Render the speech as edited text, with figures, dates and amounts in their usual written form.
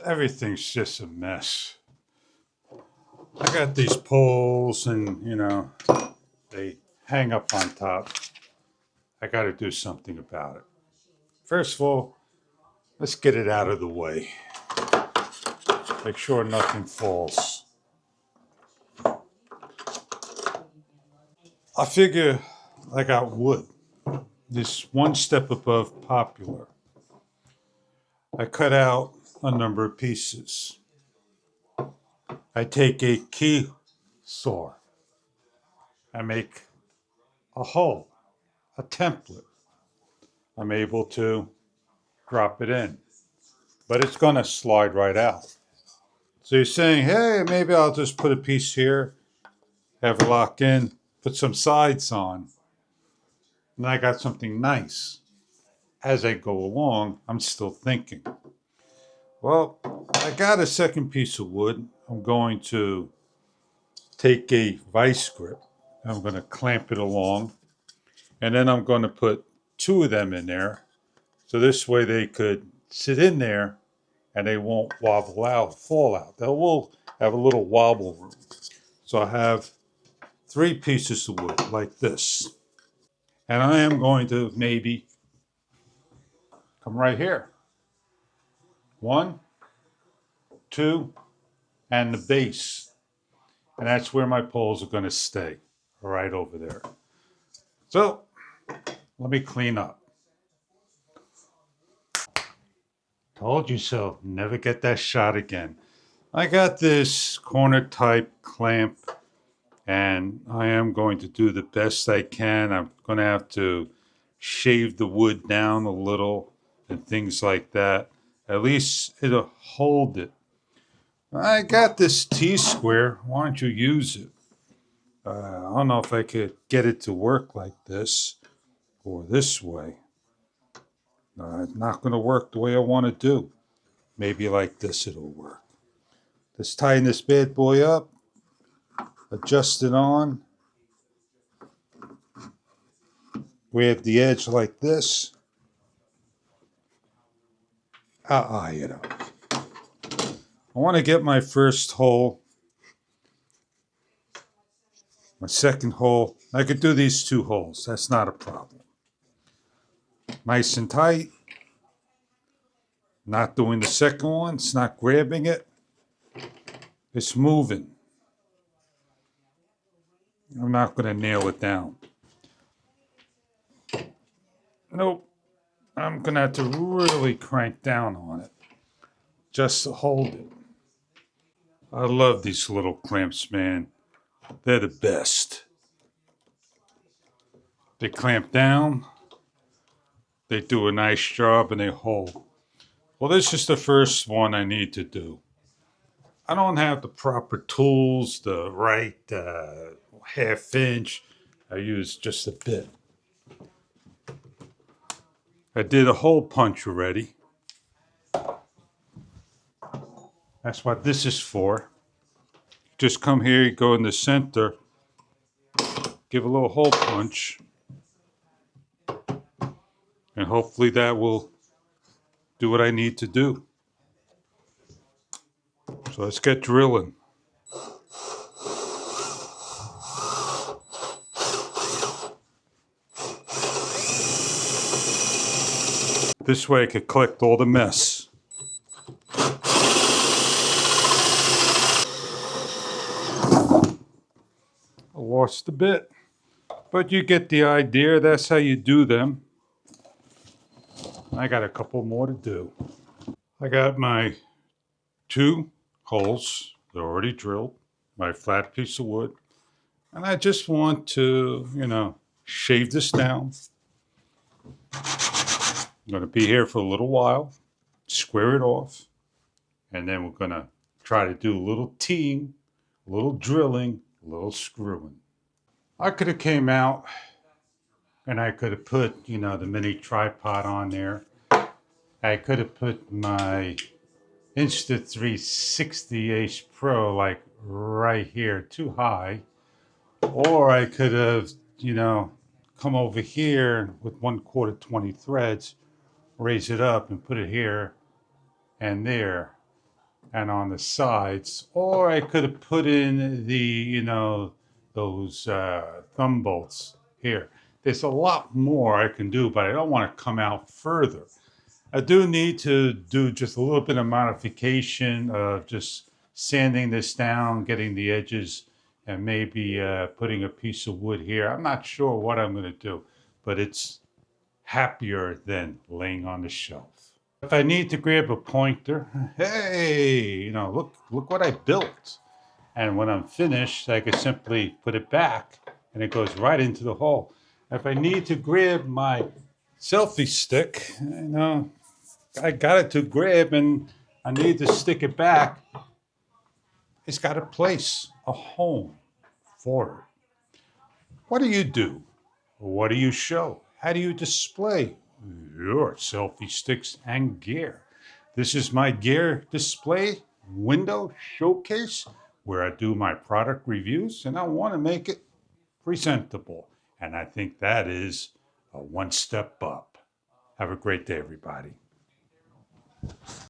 everything's just a mess. I got these poles and, they hang up on top. I got to do something about it. First of all, let's get it out of the way. Make sure nothing falls. I figure I got wood. This one step above popular. I cut out a number of pieces. I take a key saw. I make a hole, a template. I'm able to drop it in, but it's going to slide right out. So you're saying, hey, maybe I'll just put a piece here, have it locked in, put some sides on, and I got something nice. As I go along, I'm still thinking, well, I got a second piece of wood. I'm going to take a vice grip. I'm going to clamp it along, and then I'm going to put two of them in there. So this way they could sit in there and they won't wobble out, fall out. They will have a little wobble room. So I have three pieces of wood like this. And I am going to maybe come right here. 1, 2, and the base. And that's where my poles are going to stay, right over there. So let me clean up. Told you so. Never get that shot again. I got this corner type clamp, and I am going to do the best I can. I'm going to have to shave the wood down a little and things like that. At least it'll hold it. I got this T-square. Why don't you use it? I don't know if I could get it to work like this or this way. It's not going to work the way I want to do. Maybe like this it'll work. Let's tighten this bad boy up. Adjust it on. We have the edge like this. I'll eye it up. I want to get my first hole. My second hole. I could do these 2 holes. That's not a problem. Nice and tight. Not doing the second one. It's not grabbing it. It's moving. I'm not going to nail it down. Nope. I'm going to have to really crank down on it just to hold it. I love these little clamps, man. They're the best. They clamp down. They do a nice job and they hold. Well, this is the first one I need to do. I don't have the proper tools, the right half inch. I use just a bit. I did a hole punch already. That's what this is for. Just come here, you go in the center, give a little hole punch, and hopefully that will do what I need to do. So let's get drilling. This way I could collect all the mess. I lost a bit, but you get the idea. That's how you do them. I got a couple more to do. I got my 2 holes. They're already drilled. My flat piece of wood. And I just want to, shave this down. I'm going to be here for a little while. Square it off. And then we're going to try to do a little teeing, a little drilling, a little screwing. I could have came out and I could have put, the mini tripod on there. I could have put my Insta360 Ace Pro like right here, too high. Or I could have, come over here with 1/4 20 threads, raise it up and put it here and there. and on the sides, or I could have put in the, those thumb bolts here. There's a lot more I can do, but I don't want to come out further. I do need to do just a little bit of modification of just sanding this down, getting the edges, and maybe putting a piece of wood here. I'm not sure what I'm going to do, but it's happier than laying on the shelf. If I need to grab a pointer, hey, look what I built. And when I'm finished, I can simply put it back and it goes right into the hole. If I need to grab my selfie stick, I got it to grab and I need to stick it back. It's got a place, a home for it. What do you do? What do you show? How do you display your selfie sticks and gear? This is my gear display window showcase where I do my product reviews, and I want to make it presentable. And I think that is a one step up. Have a great day, everybody.